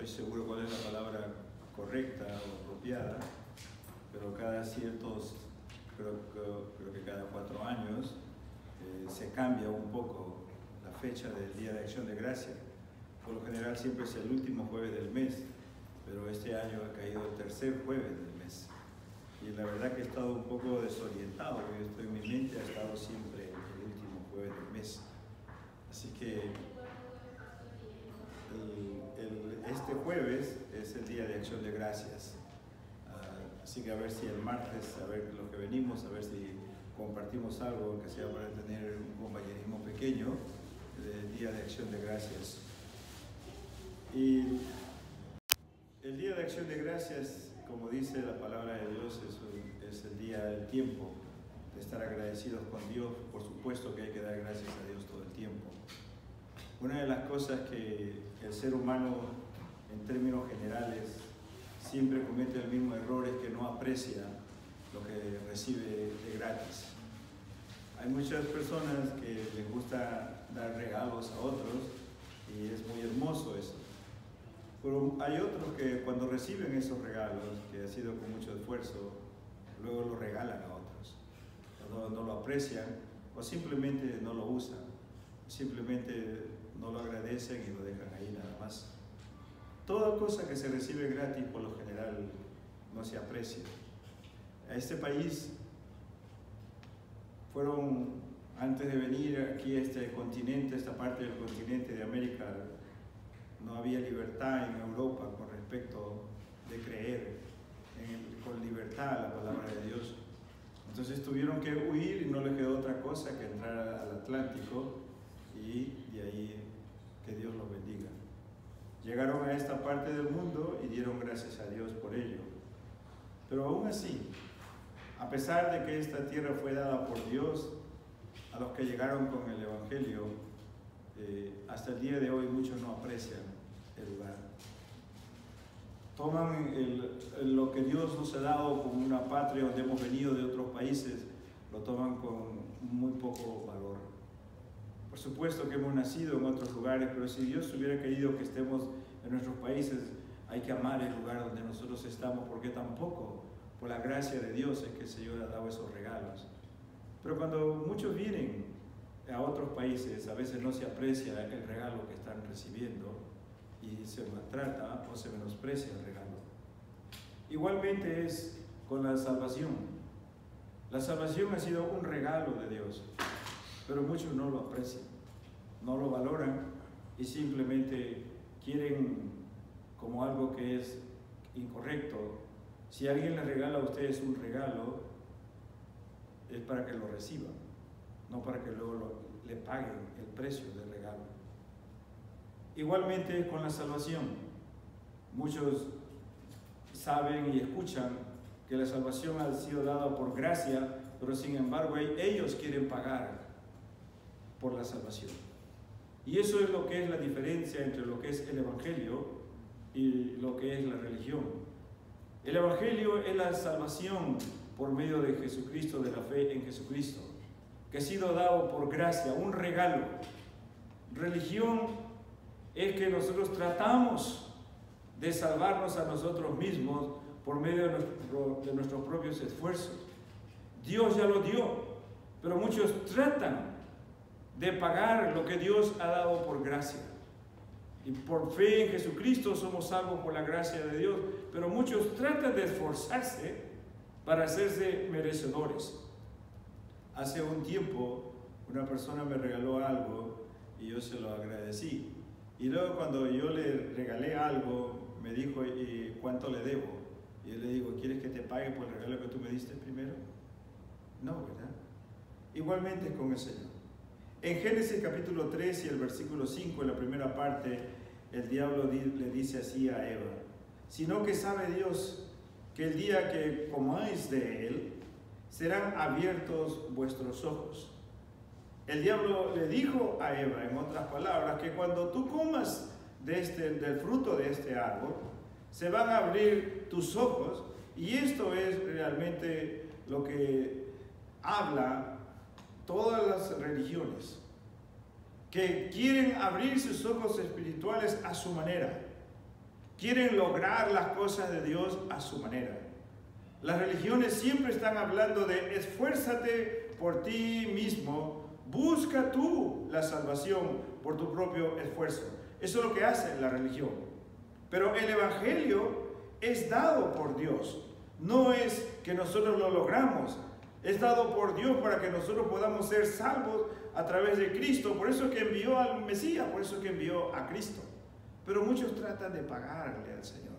estoy seguro cuál es la palabra correcta o apropiada, pero cada ciertos, creo que cada 4 años, se cambia un poco la fecha del Día de Acción de Gracia. Por lo general siempre es el último jueves del mes, pero este año ha caído el tercer jueves del mes. Y la verdad que he estado un poco desorientado, porque en mi mente ha estado siempre el último jueves del mes. Así que este jueves es el Día de Acción de Gracias. Así que a ver si el martes, a ver lo que venimos, a ver si compartimos algo que sea para tener un compañerismo pequeño del Día de Acción de Gracias. Y el Día de Acción de Gracias, como dice la palabra de Dios, es el día del tiempo de estar agradecidos con Dios. Por supuesto que hay que dar gracias a Dios todo el tiempo. Una de las cosas que el ser humano, en términos generales, siempre comete el mismo error es que no aprecia lo que recibe de gratis. Hay muchas personas que les gusta dar regalos a otros y es muy hermoso eso. Pero hay otros que cuando reciben esos regalos, que ha sido con mucho esfuerzo, luego lo regalan a otros. No lo aprecian o simplemente no lo usan. Simplemente no lo agradecen y lo dejan ahí nada más. Toda cosa que se recibe gratis por lo general no se aprecia. A este país antes de venir aquí a este continente, esta parte del continente de América, no había libertad en Europa con respecto de creer con libertad la palabra de Dios. Entonces tuvieron que huir y no les quedó otra cosa que entrar al Atlántico y de ahí que Dios los bendiga. Llegaron a esta parte del mundo y dieron gracias a Dios por ello. Pero aún así, a pesar de que esta tierra fue dada por Dios, a los que llegaron con el Evangelio, hasta el día de hoy muchos no aprecian el lugar. Toman lo que Dios nos ha dado como una patria donde hemos venido de otros países, lo toman con muy poco valor. Por supuesto que hemos nacido en otros lugares, pero si Dios hubiera querido que estemos en nuestros países, hay que amar el lugar donde nosotros estamos, porque tampoco, por la gracia de Dios, es que el Señor ha dado esos regalos. Pero cuando muchos vienen a otros países, a veces no se aprecia el regalo que están recibiendo y se maltrata o se menosprecia el regalo. Igualmente es con la salvación. La salvación ha sido un regalo de Dios, pero muchos no lo aprecian, no lo valoran y simplemente quieren como algo que es incorrecto. Si alguien les regala a ustedes un regalo, es para que lo reciban, no para que luego le paguen el precio del regalo. Igualmente con la salvación. Muchos saben y escuchan que la salvación ha sido dada por gracia, pero sin embargo ellos quieren pagar por la salvación. Y eso es lo que es la diferencia entre lo que es el Evangelio y lo que es la religión. El Evangelio es la salvación por medio de Jesucristo, de la fe en Jesucristo, que ha sido dado por gracia, un regalo. Religión es que nosotros tratamos de salvarnos a nosotros mismos por medio de nuestros propios esfuerzos. Dios ya lo dio, pero muchos tratan de pagar lo que Dios ha dado por gracia. Y por fe en Jesucristo somos salvos por la gracia de Dios, pero muchos tratan de esforzarse para hacerse merecedores. Hace un tiempo una persona me regaló algo y yo se lo agradecí. Y luego cuando yo le regalé algo, me dijo, ¿y cuánto le debo? Y yo le digo, ¿quieres que te pague por el regalo que tú me diste primero? No, ¿verdad? Igualmente es con el Señor. En Génesis capítulo 3 y el versículo 5, en la primera parte, el diablo le dice así a Eva: sino que sabe Dios que el día que comáis de él, serán abiertos vuestros ojos. El diablo le dijo a Eva, en otras palabras, que cuando tú comas del fruto de este árbol, se van a abrir tus ojos, y esto es realmente lo que habla todas las religiones, que quieren abrir sus ojos espirituales a su manera, quieren lograr las cosas de Dios a su manera. Las religiones siempre están hablando de esfuérzate por ti mismo, busca tú la salvación por tu propio esfuerzo. Eso es lo que hace la religión. Pero el Evangelio es dado por Dios. No es que nosotros lo logramos. Es dado por Dios para que nosotros podamos ser salvos a través de Cristo. Por eso es que envió al Mesías, por eso es que envió a Cristo. Pero muchos tratan de pagarle al Señor.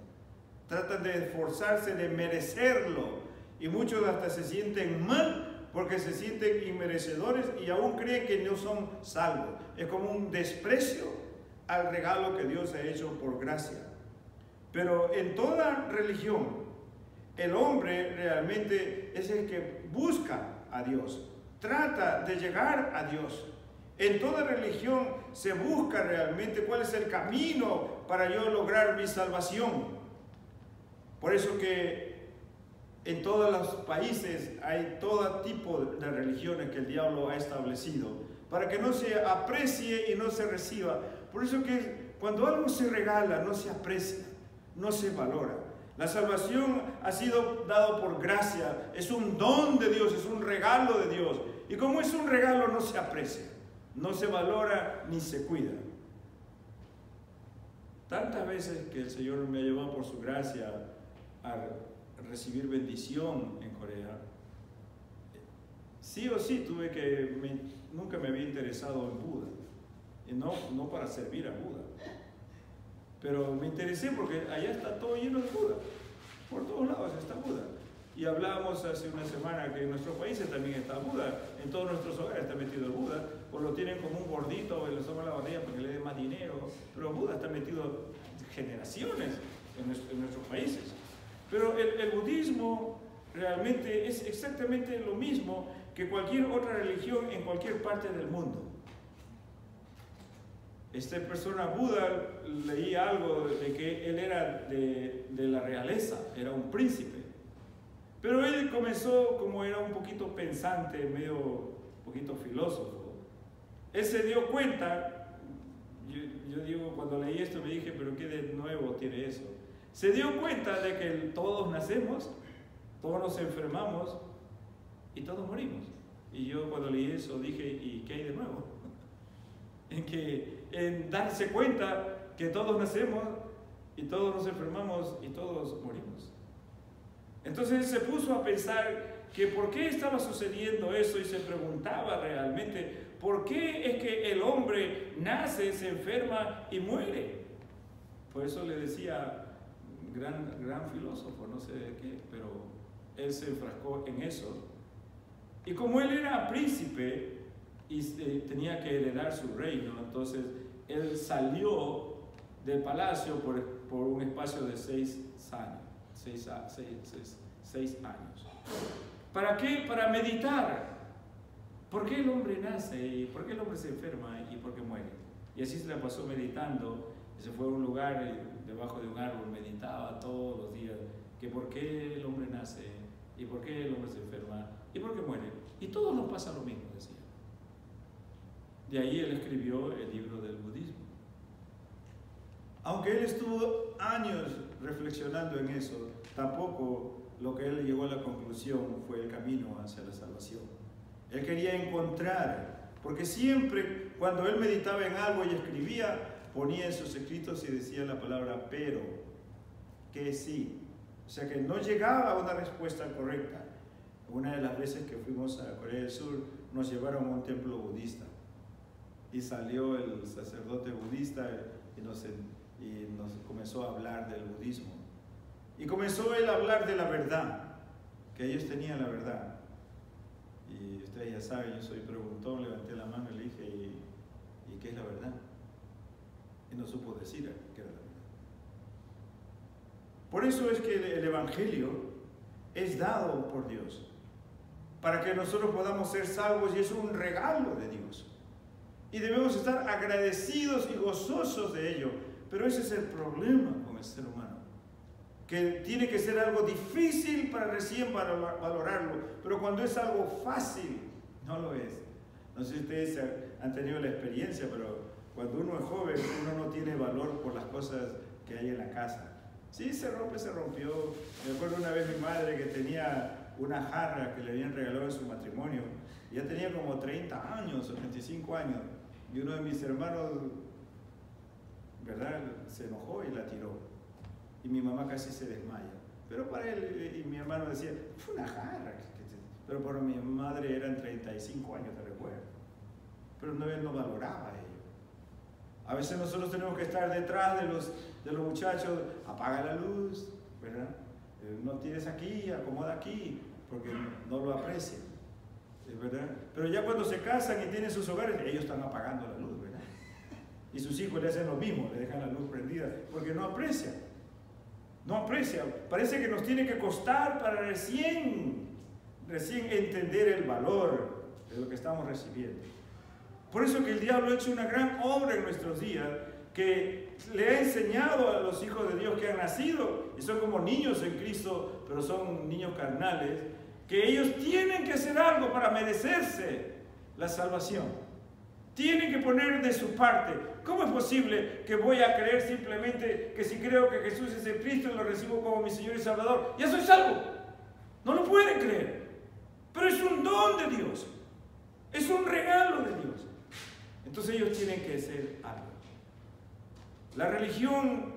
Tratan de esforzarse, de merecerlo. Y muchos hasta se sienten mal porque se sienten inmerecedores y aún creen que no son salvos. Es como un desprecio al regalo que Dios ha hecho por gracia. Pero en toda religión, el hombre realmente es el que busca a Dios, trata de llegar a Dios. En toda religión se busca realmente cuál es el camino para yo lograr mi salvación. Por eso que en todos los países hay todo tipo de religiones que el diablo ha establecido para que no se aprecie y no se reciba. Por eso que cuando algo se regala no se aprecia, no se valora. La salvación ha sido dado por gracia, es un don de Dios, es un regalo de Dios. Y como es un regalo no se aprecia, no se valora ni se cuida. Tantas veces que el Señor me ha llevado por su gracia a recibir bendición en Corea, sí o sí tuve que, nunca me había interesado en Buda, y no para servir a Buda, pero me interesé porque allá está todo lleno de Buda, por todos lados está Buda. Y hablábamos hace una semana que en nuestros países también está Buda, en todos nuestros hogares está metido el Buda, o lo tienen como un gordito y le toman la barriga para que le dé más dinero, pero Buda está metido generaciones en nuestros países. Pero el budismo realmente es exactamente lo mismo que cualquier otra religión en cualquier parte del mundo. Esta persona Buda, leí algo de que él era de la realeza, era un príncipe. Pero él comenzó, como era un poquito pensante, un poquito filósofo, él se dio cuenta, yo digo, cuando leí esto me dije, pero ¿qué de nuevo tiene eso? Se dio cuenta de que todos nacemos, todos nos enfermamos y todos morimos. Y yo cuando leí eso dije, ¿y qué hay de nuevo? En darse cuenta que todos nacemos y todos nos enfermamos y todos morimos. Entonces él se puso a pensar que por qué estaba sucediendo eso y se preguntaba realmente por qué es que el hombre nace, se enferma y muere. Por eso le decía, gran filósofo, no sé de qué, pero él se enfrascó en eso. Y como él era príncipe y tenía que heredar su reino, entonces él salió del palacio por un espacio de 6 años. 6 años. ¿Para qué? Para meditar. ¿Por qué el hombre nace? ¿Y por qué el hombre se enferma? ¿Y por qué muere? Y así se la pasó meditando. Se fue a un lugar debajo de un árbol, meditaba todos los días que por qué el hombre nace, y por qué el hombre se enferma, y por qué muere. Y todos nos pasa lo mismo, decía. De ahí él escribió el libro del budismo. Aunque él estuvo años reflexionando en eso, tampoco lo que él llegó a la conclusión fue el camino hacia la salvación. Él quería encontrar, porque siempre cuando él meditaba en algo y escribía, ponía en sus escritos y decía la palabra pero, que sí. O sea que no llegaba a una respuesta correcta. Una de las veces que fuimos a Corea del Sur, nos llevaron a un templo budista. Y salió el sacerdote budista y nos comenzó a hablar del budismo. Y comenzó él a hablar de la verdad, que ellos tenían la verdad. Y ustedes ya saben, yo soy preguntón, levanté la mano y le dije, ¿y qué es la verdad? Y no supo decir qué era la verdad. Por eso es que el Evangelio es dado por Dios, para que nosotros podamos ser salvos, y es un regalo de Dios. Y debemos estar agradecidos y gozosos de ello. Pero ese es el problema con el ser humano, que tiene que ser algo difícil para recién valorarlo, pero cuando es algo fácil, no lo es. No sé si ustedes han tenido la experiencia, pero cuando uno es joven, uno no tiene valor por las cosas que hay en la casa. Sí, se rompe, se rompió. Me acuerdo una vez mi madre que tenía una jarra que le habían regalado en su matrimonio. Ya tenía como 30 años o 35 años. Y uno de mis hermanos, ¿verdad?, se enojó y la tiró. Y mi mamá casi se desmaya. Pero para él y mi hermano decía, fue una jarra. Pero para mi madre eran 35 años, te recuerdo. Pero no, él no valoraba ello. A veces nosotros tenemos que estar detrás de los muchachos, apaga la luz, ¿verdad? No tires aquí, acomoda aquí, porque no lo aprecian, ¿verdad? Pero ya cuando se casan y tienen sus hogares, ellos están apagando la luz, ¿verdad? Y sus hijos le hacen lo mismo, le dejan la luz prendida, porque no aprecian. No aprecian. Parece que nos tiene que costar para recién entender el valor de lo que estamos recibiendo. Por eso que el diablo ha hecho una gran obra en nuestros días, que le ha enseñado a los hijos de Dios que han nacido, y son como niños en Cristo, pero son niños carnales, que ellos tienen que hacer algo para merecerse la salvación. Tienen que poner de su parte. ¿Cómo es posible que voy a creer simplemente que si creo que Jesús es el Cristo y lo recibo como mi Señor y Salvador, ya soy salvo? No lo pueden creer. Pero es un don de Dios. Es un regalo de Dios. Entonces ellos tienen que hacer algo. La religión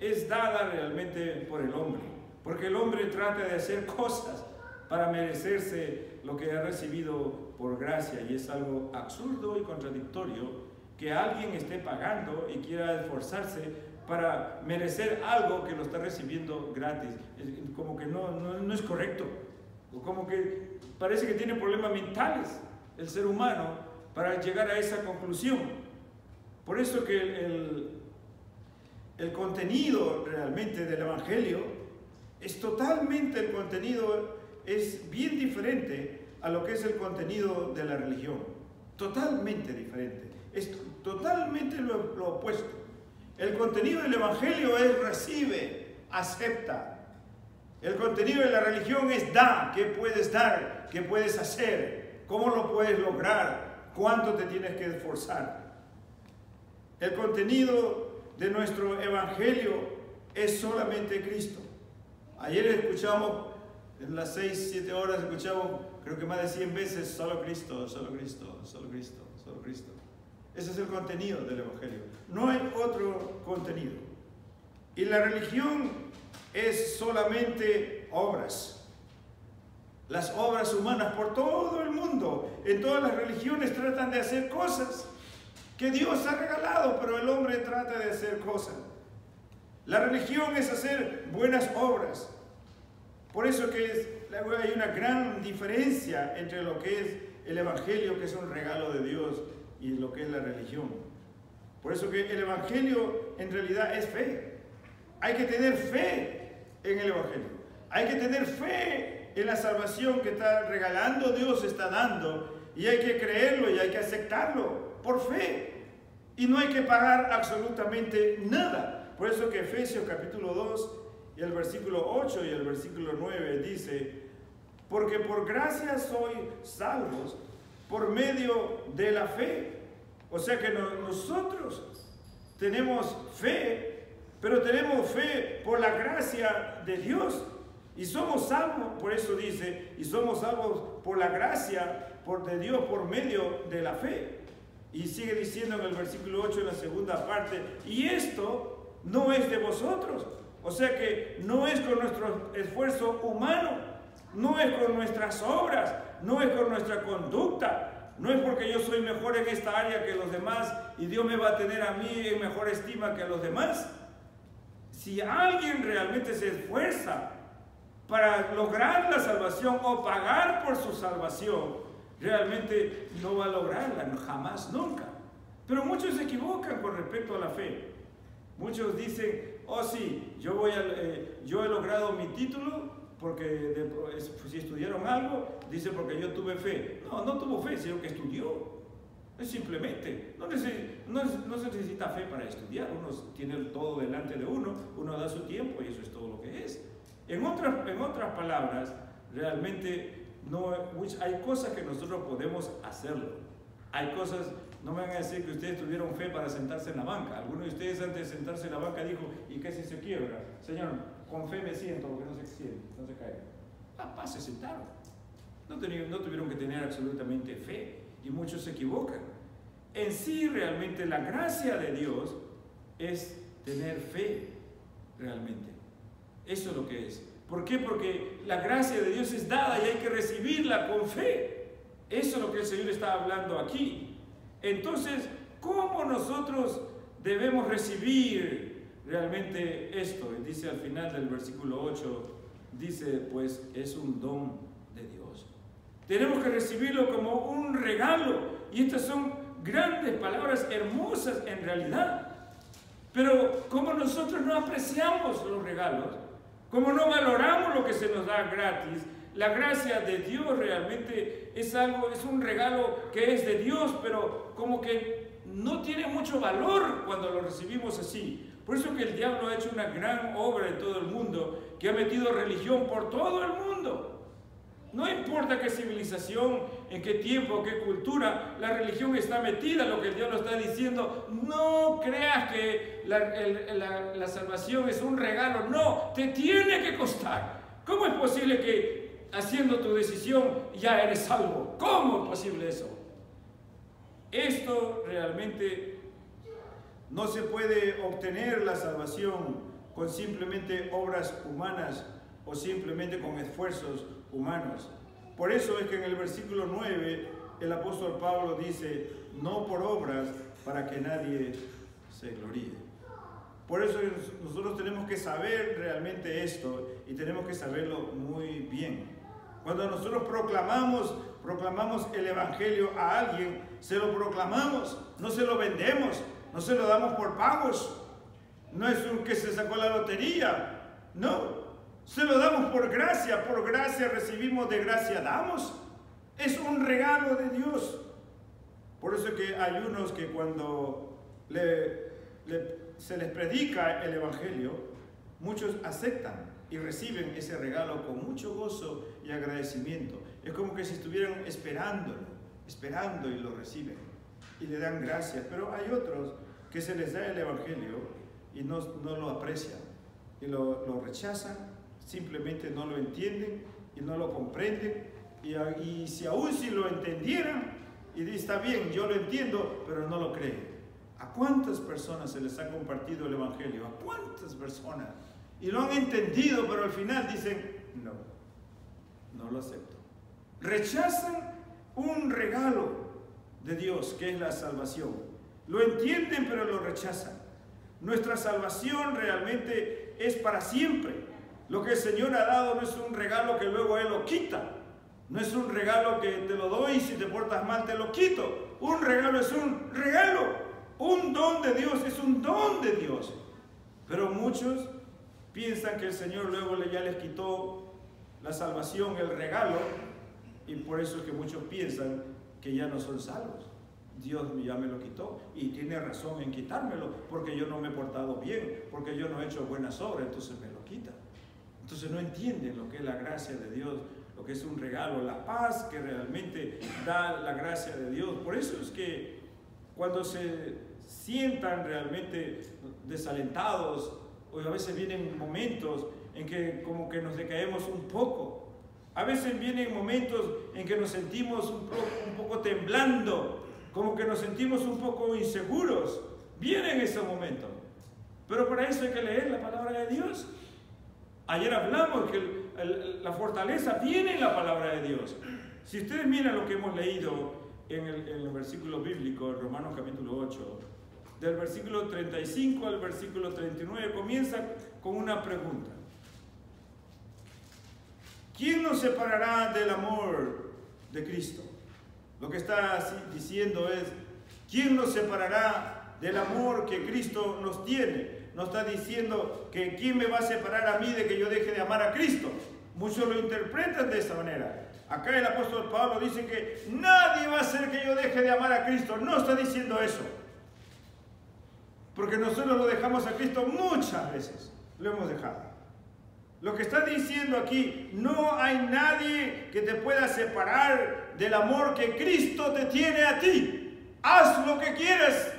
es dada realmente por el hombre, porque el hombre trata de hacer cosas para merecerse lo que ha recibido por gracia, y es algo absurdo y contradictorio que alguien esté pagando y quiera esforzarse para merecer algo que lo está recibiendo gratis. Como que no es correcto, o como que parece que tiene problemas mentales el ser humano para llegar a esa conclusión. Por eso que el contenido realmente del Evangelio es totalmente, el contenido es bien diferente a lo que es el contenido de la religión. Totalmente diferente. Es totalmente lo opuesto. El contenido del Evangelio es recibe, acepta. El contenido de la religión es da. ¿Qué puedes dar? ¿Qué puedes hacer? ¿Cómo lo puedes lograr? ¿Cuánto te tienes que esforzar? El contenido de nuestro Evangelio es solamente Cristo. Ayer escuchamos, en las 6, 7 horas escuchamos, creo que más de 100 veces, solo Cristo, solo Cristo, solo Cristo, solo Cristo. Ese es el contenido del Evangelio. No hay otro contenido. Y la religión es solamente obras. Las obras humanas por todo el mundo, en todas las religiones tratan de hacer cosas que Dios ha regalado, pero el hombre trata de hacer cosas. La religión es hacer buenas obras. Por eso que hay una gran diferencia entre lo que es el Evangelio, que es un regalo de Dios, y lo que es la religión. Por eso que el Evangelio en realidad es fe. Hay que tener fe en el Evangelio. Hay que tener fe en la salvación que está regalando Dios, está dando, y hay que creerlo y hay que aceptarlo por fe. Y no hay que pagar absolutamente nada. Por eso que Efesios capítulo 2 y el versículo 8 y el versículo 9 dice: porque por gracia sois salvos por medio de la fe. O sea que nosotros tenemos fe, pero tenemos fe por la gracia de Dios. Y somos salvos, por eso dice, y somos salvos por la gracia de Dios por medio de la fe. Y sigue diciendo en el versículo 8, en la segunda parte, y esto no es de vosotros. O sea que no es con nuestro esfuerzo humano, no es con nuestras obras, no es con nuestra conducta, no es porque yo soy mejor en esta área que los demás y Dios me va a tener a mí en mejor estima que a los demás. Si alguien realmente se esfuerza para lograr la salvación o pagar por su salvación, realmente no va a lograrla, jamás, nunca. Pero muchos se equivocan con respecto a la fe. Muchos dicen: oh sí, yo he logrado mi título porque si estudiaron algo, dice porque yo tuve fe. No tuvo fe, sino que estudió. Es simplemente, no se necesita fe para estudiar. Uno tiene todo delante de uno da su tiempo y eso es todo lo que es. En otras palabras, realmente hay cosas que nosotros podemos hacerlo. Hay cosas No me van a decir que ustedes tuvieron fe para sentarse en la banca. Algunos de ustedes antes de sentarse en la banca dijo, ¿y qué si se quiebra? Señor, con fe me siento porque no se cae. Papá, se sentaron. No tuvieron que tener absolutamente fe. Y muchos se equivocan. En sí, realmente, la gracia de Dios es tener fe, realmente. Eso es lo que es. ¿Por qué? Porque la gracia de Dios es dada y hay que recibirla con fe. Eso es lo que el Señor está hablando aquí. Entonces, ¿cómo nosotros debemos recibir realmente esto? Y dice al final del versículo 8, dice, pues es un don de Dios. Tenemos que recibirlo como un regalo. Y estas son grandes palabras, hermosas en realidad. Pero como nosotros no apreciamos los regalos, como no valoramos lo que se nos da gratis, la gracia de Dios realmente es un regalo que es de Dios, pero como que no tiene mucho valor cuando lo recibimos así. Por eso que el diablo ha hecho una gran obra en todo el mundo, que ha metido religión por todo el mundo. No importa qué civilización, en qué tiempo, qué cultura, la religión está metida. Lo que el diablo está diciendo, no creas que la salvación es un regalo. No, te tiene que costar. ¿Cómo es posible que haciendo tu decisión ya eres salvo? ¿Cómo es posible eso? Esto realmente no se puede obtener la salvación con simplemente obras humanas o simplemente con esfuerzos humanos. Por eso es que en el versículo 9 el apóstol Pablo dice, no por obras para que nadie se gloríe. Por eso nosotros tenemos que saber realmente esto y tenemos que saberlo muy bien. Cuando nosotros proclamamos el evangelio a alguien, se lo proclamamos, no se lo vendemos, no se lo damos por pagos. No es un que se sacó la lotería, no. Se lo damos por gracia recibimos, de gracia damos. Es un regalo de Dios. Por eso que hay unos que cuando se les predica el evangelio, muchos aceptan y reciben ese regalo con mucho gozo y agradecimiento. Es como que si estuvieran esperando y lo reciben y le dan gracias. Pero hay otros que se les da el evangelio y no lo aprecian y lo rechazan. Simplemente no lo entienden y no lo comprenden. Y si aún si lo entendieran, y dicen, está bien, yo lo entiendo, pero no lo creen. ¿A cuántas personas se les ha compartido el evangelio? ¿A cuántas personas? Y lo han entendido, pero al final dicen, no lo acepto. Rechazan un regalo de Dios, que es la salvación. Lo entienden, pero lo rechazan. Nuestra salvación realmente es para siempre. Lo que el Señor ha dado no es un regalo que luego Él lo quita. No es un regalo que te lo doy y si te portas mal te lo quito. Un regalo es un regalo. Un don de Dios es un don de Dios. Pero muchos piensan que el Señor luego ya les quitó la salvación, el regalo, y por eso es que muchos piensan que ya no son salvos. Dios ya me lo quitó y tiene razón en quitármelo porque yo no me he portado bien, porque yo no he hecho buenas obras, entonces me lo quita. Entonces no entienden lo que es la gracia de Dios, lo que es un regalo, la paz que realmente da la gracia de Dios. Por eso es que cuando se sientan realmente desalentados, o a veces vienen momentos en que como que nos decaemos un poco. A veces vienen momentos en que nos sentimos un poco temblando, como que nos sentimos un poco inseguros. Vienen esos momentos. Pero para eso hay que leer la palabra de Dios. Ayer hablamos que la fortaleza viene en la palabra de Dios. Si ustedes miran lo que hemos leído en el versículo bíblico, en Romanos capítulo 8, del versículo 35 al versículo 39, comienza con una pregunta. ¿Quién nos separará del amor de Cristo? Lo que está diciendo es, ¿quién nos separará del amor que Cristo nos tiene? No está diciendo que ¿quién me va a separar a mí de que yo deje de amar a Cristo? Muchos lo interpretan de esta manera. Acá el apóstol Pablo dice que nadie va a hacer que yo deje de amar a Cristo. No está diciendo eso. Porque nosotros lo dejamos a Cristo muchas veces. Lo hemos dejado. Lo que está diciendo aquí, no hay nadie que te pueda separar del amor que Cristo te tiene a ti. haz lo que quieras.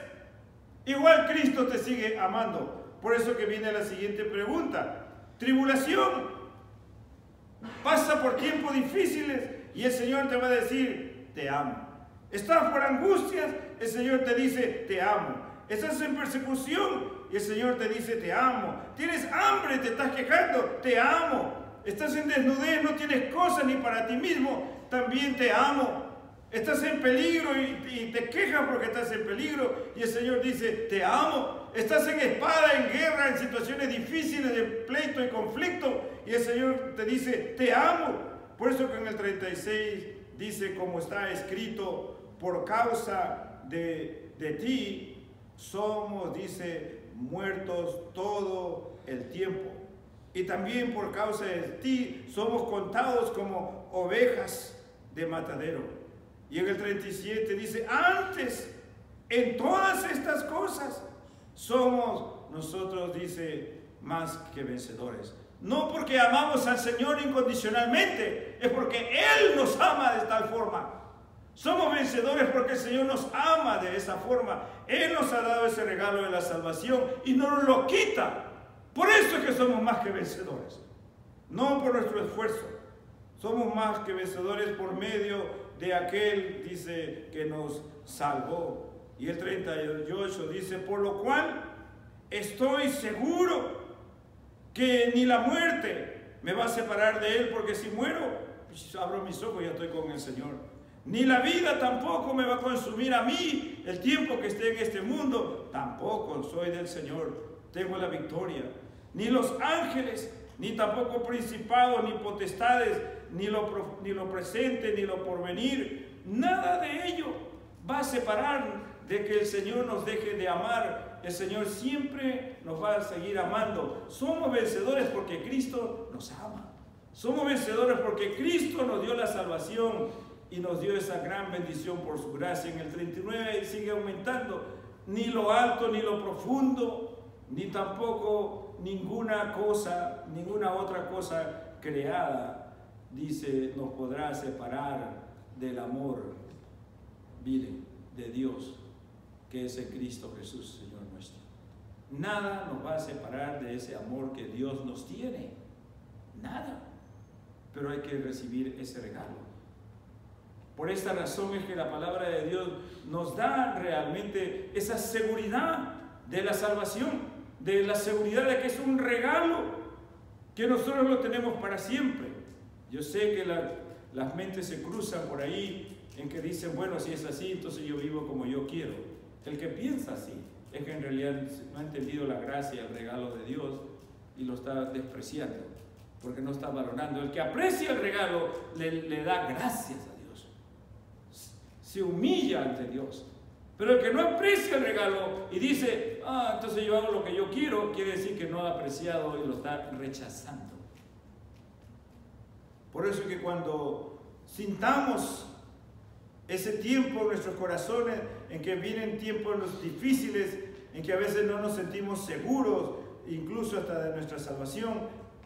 Igual Cristo te sigue amando. Por eso que viene la siguiente pregunta. Tribulación. Pasa por tiempos difíciles y el Señor te va a decir, te amo. Estás por angustias, el Señor te dice, te amo. Estás en persecución y el Señor te dice, te amo. Tienes hambre, te estás quejando, te amo. Estás en desnudez, no tienes cosas ni para ti mismo, también te amo. Estás en peligro y te quejas porque estás en peligro y el Señor dice, te amo. Estás en espada, en guerra, en situaciones difíciles de pleito y conflicto y el Señor te dice, te amo. Por eso que en el 36 dice, como está escrito, por causa de ti somos, dice, muertos todo el tiempo. Y también por causa de ti somos contados como ovejas de matadero. Y en el 37 dice, antes, en todas estas cosas, somos nosotros, dice, más que vencedores. No porque amamos al Señor incondicionalmente, es porque Él nos ama de tal forma. Somos vencedores porque el Señor nos ama de esa forma. Él nos ha dado ese regalo de la salvación y no nos lo quita. Por eso es que somos más que vencedores. No por nuestro esfuerzo. Somos más que vencedores por medio de aquel, dice, que nos salvó. Y el 38 dice, por lo cual estoy seguro que ni la muerte me va a separar de Él, porque si muero, pues abro mis ojos y ya estoy con el Señor. Ni la vida tampoco me va a consumir a mí, el tiempo que esté en este mundo, tampoco soy del Señor, tengo la victoria. Ni los ángeles, ni tampoco principados, ni potestades, ni lo presente, ni lo porvenir, nada de ello va a separar de que el Señor nos deje de amar. El Señor siempre nos va a seguir amando. Somos vencedores porque Cristo nos ama. Somos vencedores porque Cristo nos dio la salvación y nos dio esa gran bendición por su gracia. En el 39 sigue aumentando. Ni lo alto, ni lo profundo, ni tampoco ninguna otra cosa creada, dice, nos podrá separar del amor, miren, de Dios, que es el Cristo Jesús, Señor nuestro. Nada nos va a separar de ese amor que Dios nos tiene. Nada. Pero hay que recibir ese regalo. Por esta razón es que la palabra de Dios nos da realmente esa seguridad de la salvación, de la seguridad de que es un regalo, que nosotros lo tenemos para siempre. Yo sé que las mentes se cruzan por ahí en que dicen, bueno, si es así, entonces yo vivo como yo quiero. El que piensa así es que en realidad no ha entendido la gracia, el regalo de Dios y lo está despreciando, porque no está valorando. El que aprecia el regalo le da gracias a Dios, se humilla ante Dios. Pero el que no aprecia el regalo y dice, entonces yo hago lo que yo quiero, quiere decir que no ha apreciado y lo está rechazando. Por eso es que cuando sintamos ese tiempo en nuestros corazones, en que vienen tiempos difíciles, en que a veces no nos sentimos seguros, incluso hasta de nuestra salvación,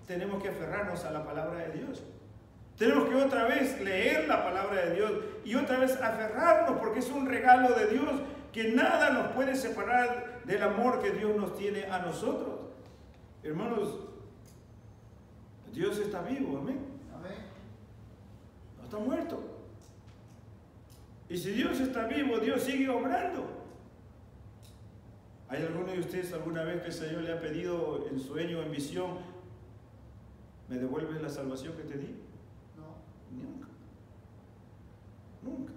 tenemos que aferrarnos a la palabra de Dios. Tenemos que otra vez leer la palabra de Dios y otra vez aferrarnos, porque es un regalo de Dios que nada nos puede separar del amor que Dios nos tiene a nosotros. Hermanos, Dios está vivo, amén. No está muerto. Y si Dios está vivo, Dios sigue obrando. ¿Hay alguno de ustedes alguna vez que el Señor le ha pedido en sueño o en visión, ¿me devuelves la salvación que te di? Nunca. Nunca.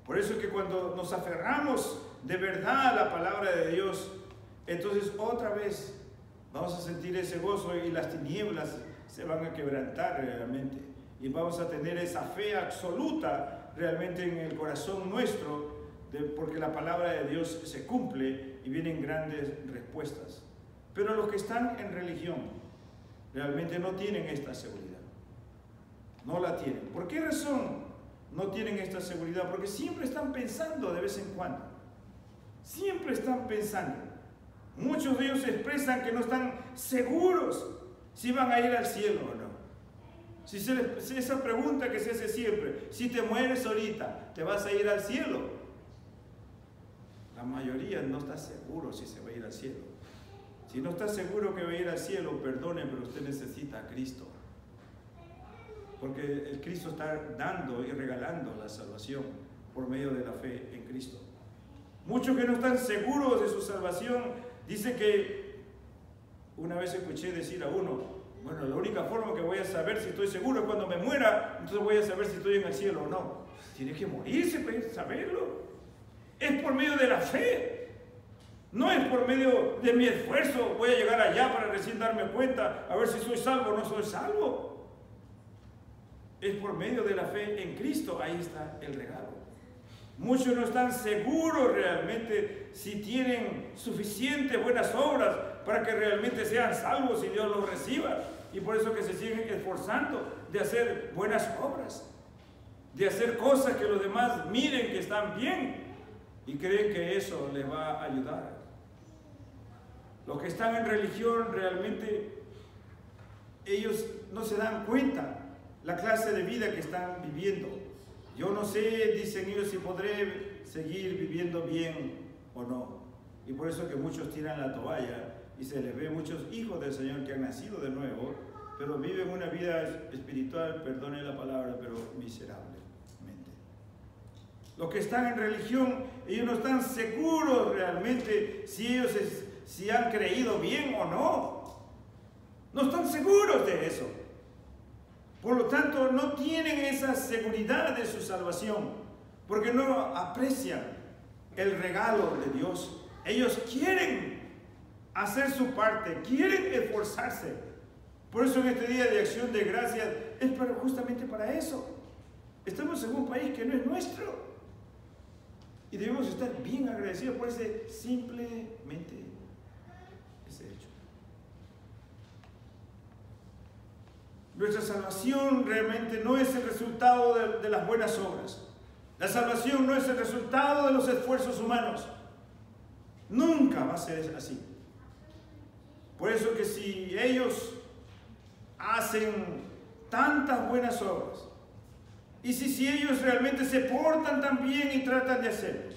Por eso es que cuando nos aferramos de verdad a la palabra de Dios, entonces otra vez vamos a sentir ese gozo y las tinieblas se van a quebrantar realmente. Y vamos a tener esa fe absoluta realmente en el corazón nuestro, porque la palabra de Dios se cumple y vienen grandes respuestas. Pero los que están en religión realmente no tienen esta seguridad. No la tienen. ¿Por qué razón no tienen esta seguridad? Porque siempre están pensando de vez en cuando. Siempre están pensando. Muchos de ellos expresan que no están seguros si van a ir al cielo o no. Si esa pregunta que se hace siempre, si te mueres ahorita, ¿te vas a ir al cielo? la mayoría no está seguro si se va a ir al cielo. Si no está seguro que va a ir al cielo, perdone, pero usted necesita a Cristo. Porque el Cristo está dando y regalando la salvación por medio de la fe en Cristo. Muchos que no están seguros de su salvación, dicen que, una vez escuché decir a uno, bueno, la única forma que voy a saber si estoy seguro es cuando me muera, entonces voy a saber si estoy en el cielo o no. Tiene que morirse para saberlo. Es por medio de la fe. No es por medio de mi esfuerzo, voy a llegar allá para recién darme cuenta, a ver si soy salvo o no soy salvo. Es por medio de la fe en Cristo, ahí está el regalo. Muchos no están seguros realmente si tienen suficientes buenas obras para que realmente sean salvos y Dios los reciba. Y por eso que se siguen esforzando de hacer buenas obras, de hacer cosas que los demás miren que están bien y creen que eso les va a ayudar. Los que están en religión realmente, ellos no se dan cuenta la clase de vida que están viviendo. Yo no sé, dicen ellos, si podré seguir viviendo bien o no. Y por eso que muchos tiran la toalla y se les ve muchos hijos del Señor que han nacido de nuevo, pero viven una vida espiritual, perdone la palabra, pero miserablemente. Los que están en religión, ellos no están seguros realmente si han creído bien o no. No están seguros de eso. Por lo tanto, no tienen esa seguridad de su salvación, porque no aprecian el regalo de Dios. Ellos quieren hacer su parte, quieren esforzarse. Por eso en este día de acción de gracias es justamente para eso. Estamos en un país que no es nuestro y debemos estar bien agradecidos por simplemente ese hecho. Nuestra salvación realmente no es el resultado de las buenas obras. La salvación no es el resultado de los esfuerzos humanos. Nunca va a ser así. Por eso que si ellos hacen tantas buenas obras, y si ellos realmente se portan tan bien y tratan de hacerlo,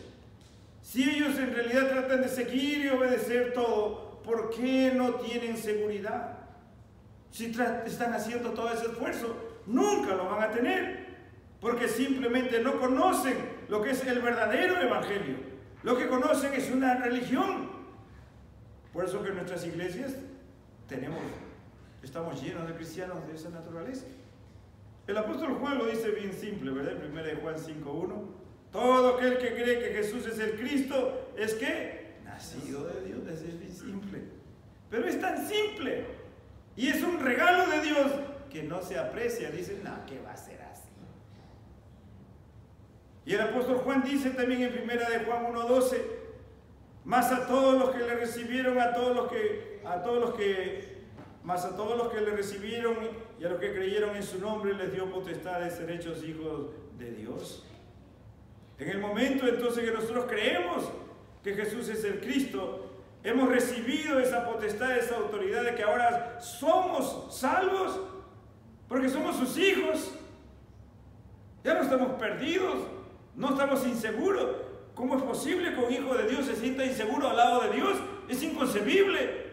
si ellos en realidad tratan de seguir y obedecer todo, ¿por qué no tienen seguridad? Si están haciendo todo ese esfuerzo, nunca lo van a tener, porque simplemente no conocen lo que es el verdadero evangelio. Lo que conocen es una religión. Por eso que en nuestras iglesias estamos llenos de cristianos de esa naturaleza. El apóstol Juan lo dice bien simple, ¿verdad? En 1 Juan 5:1. Todo aquel que cree que Jesús es el Cristo es que nacido de Dios. Es bien simple. Pero es tan simple. Y es un regalo de Dios que no se aprecia. Dicen, no, ¿qué va a ser así? Y el apóstol Juan dice también en 1 Juan 1:12, más a todos los que le recibieron, a todos los que le recibieron y a los que creyeron en su nombre les dio potestad de ser hechos hijos de Dios. En el momento entonces que nosotros creemos que Jesús es el Cristo, hemos recibido esa potestad, esa autoridad de que ahora somos salvos porque somos sus hijos. Ya no estamos perdidos, no estamos inseguros. ¿Cómo es posible que un hijo de Dios se sienta inseguro al lado de Dios? Es inconcebible.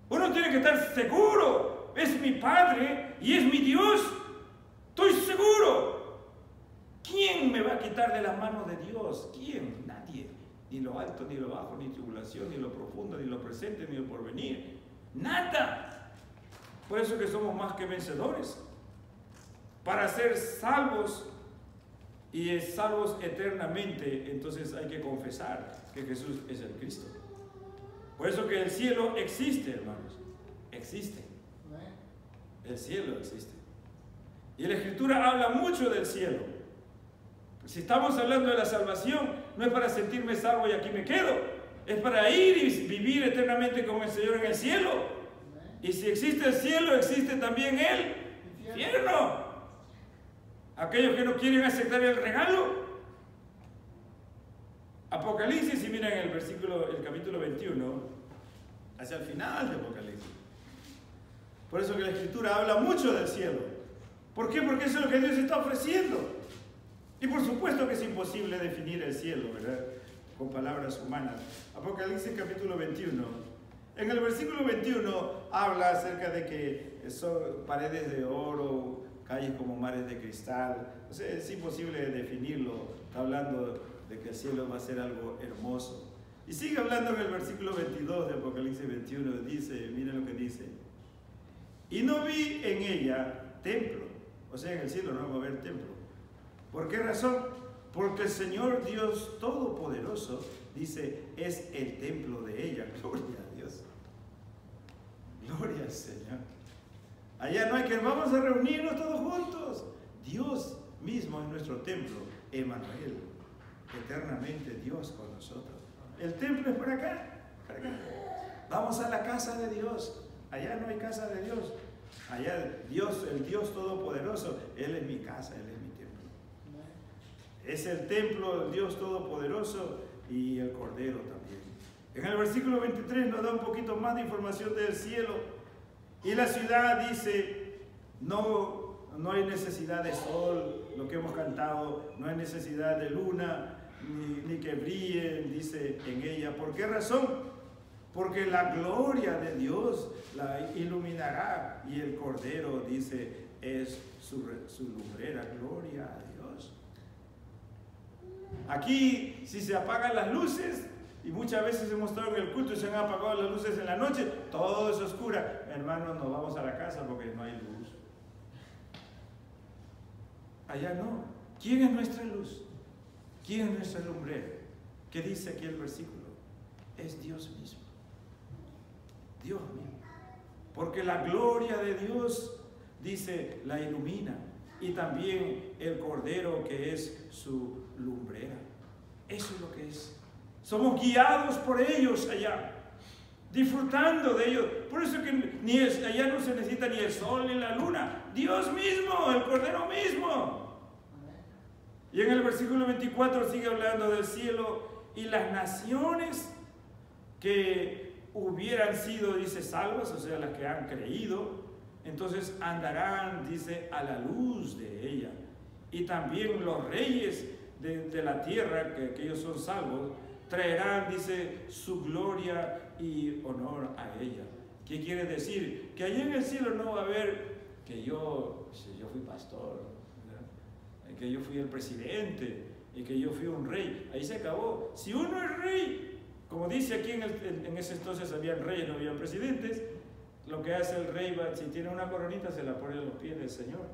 Uno tiene que estar seguro. Es mi Padre y es mi Dios. Estoy seguro. ¿Quién me va a quitar de la mano de Dios? ¿Quién? Nadie. Ni lo alto, ni lo bajo, ni tribulación, ni lo profundo, ni lo presente, ni lo porvenir. Nada. Por eso que somos más que vencedores. Para ser salvos y salvos eternamente, entonces hay que confesar que Jesús es el Cristo. Por eso que el cielo existe, hermanos. Existe. El cielo existe. Y la Escritura habla mucho del cielo. Si estamos hablando de la salvación, no es para sentirme salvo y aquí me quedo. Es para ir y vivir eternamente con el Señor en el cielo. Y si existe el cielo, existe también el infierno. Aquellos que no quieren aceptar el regalo. Apocalipsis, si miran el capítulo 21, hacia el final de Apocalipsis. Por eso que la Escritura habla mucho del cielo. ¿Por qué? Porque eso es lo que Dios está ofreciendo. Y por supuesto que es imposible definir el cielo, ¿verdad? con palabras humanas. Apocalipsis capítulo 21. En el versículo 21 habla acerca de que son paredes de oro, calles como mares de cristal. O sea, es imposible definirlo. Está hablando de que el cielo va a ser algo hermoso. Y sigue hablando en el versículo 22 de Apocalipsis 21. Dice, miren lo que dice. Y no vi en ella templo. O sea, en el cielo no va a haber templo. ¿Por qué razón? Porque el Señor Dios Todopoderoso, dice, es el templo de ella. Gloria a Dios. Gloria al Señor. Allá no hay que, vamos a reunirnos todos juntos. Dios mismo es nuestro templo, Emmanuel. Eternamente Dios con nosotros. El templo es por acá, por acá. Vamos a la casa de Dios. Allá no hay casa de Dios. Allá Dios, el Dios Todopoderoso, Él es mi casa, Él es mi templo. Es el templo del Dios Todopoderoso y el Cordero también. En el versículo 23 nos da un poquito más de información del cielo. Y la ciudad dice, no hay necesidad de sol, lo que hemos cantado, no hay necesidad de luna, ni que brille, dice en ella. ¿Por qué razón? Porque la gloria de Dios la iluminará y el Cordero, dice, es su lumbrera. Gloria a Dios. Aquí, si se apagan las luces, y muchas veces hemos estado en el culto y se han apagado las luces en la noche, todo es oscura. Hermanos, nos vamos a la casa porque no hay luz. Allá no. ¿Quién es nuestra luz? ¿Quién es nuestra lumbrera? ¿Qué dice aquí el versículo? Es Dios mismo. Dios mismo. Porque la gloria de Dios, dice, la ilumina. Y también el Cordero, que es su lumbrera. Eso es lo que es. Somos guiados por ellos allá, disfrutando de ellos. Por eso que allá no se necesita ni el sol ni la luna. Dios mismo, el Cordero mismo. Y en el versículo 24 sigue hablando del cielo y las naciones que hubieran sido, dice, salvas, o sea, las que han creído, entonces andarán, dice, a la luz de ella. Y también los reyes de la tierra, que ellos son salvos, traerán, dice, su gloria y honor a ella. ¿Qué quiere decir? Que allá en el cielo no va a haber que yo fui pastor, ¿verdad? Que yo fui el presidente y que yo fui un rey. Ahí se acabó. Si uno es rey, como dice aquí en ese entonces habían reyes, no habían presidentes, lo que hace el rey, si tiene una coronita, se la pone a los pies del Señor,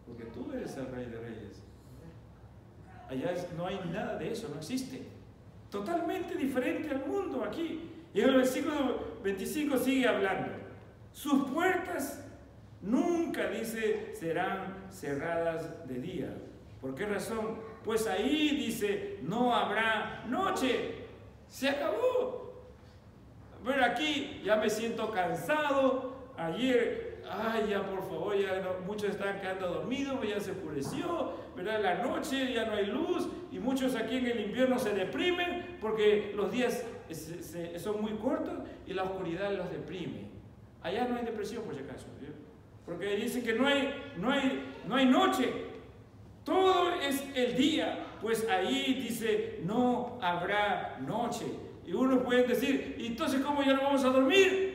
porque tú eres el rey de reyes. Allá no hay nada de eso, no existe. Totalmente diferente al mundo aquí. Y en el versículo 25 sigue hablando. Sus puertas nunca, dice, serán cerradas de día. ¿Por qué razón? Pues ahí, dice, no habrá noche. Se acabó. Pero aquí ya me siento cansado. Ayer, ya por favor, ya no, muchos están quedando dormidos, ya se oscureció, ¿verdad? La noche ya no hay luz y muchos aquí en el invierno se deprimen porque los días son muy cortos y la oscuridad los deprime. Allá no hay depresión, por si acaso, ¿sí? Porque dicen que no hay noche, todo es el día. Pues ahí dice, no habrá noche. Y unos pueden decir, ¿y entonces cómo ya no vamos a dormir?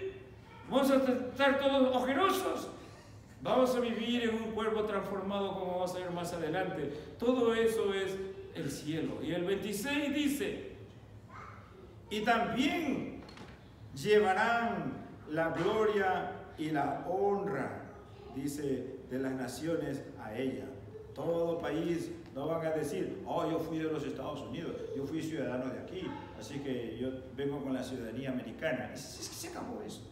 ¿Vamos a estar todos ojerosos? Vamos a vivir en un cuerpo transformado, como vamos a ver más adelante. Todo eso es el cielo. Y el 26 dice, y también llevarán la gloria y la honra, dice, de las naciones a ella. Todo país no van a decir, yo fui de los Estados Unidos, yo fui ciudadano de aquí, así que yo vengo con la ciudadanía americana. Es que se acabó eso.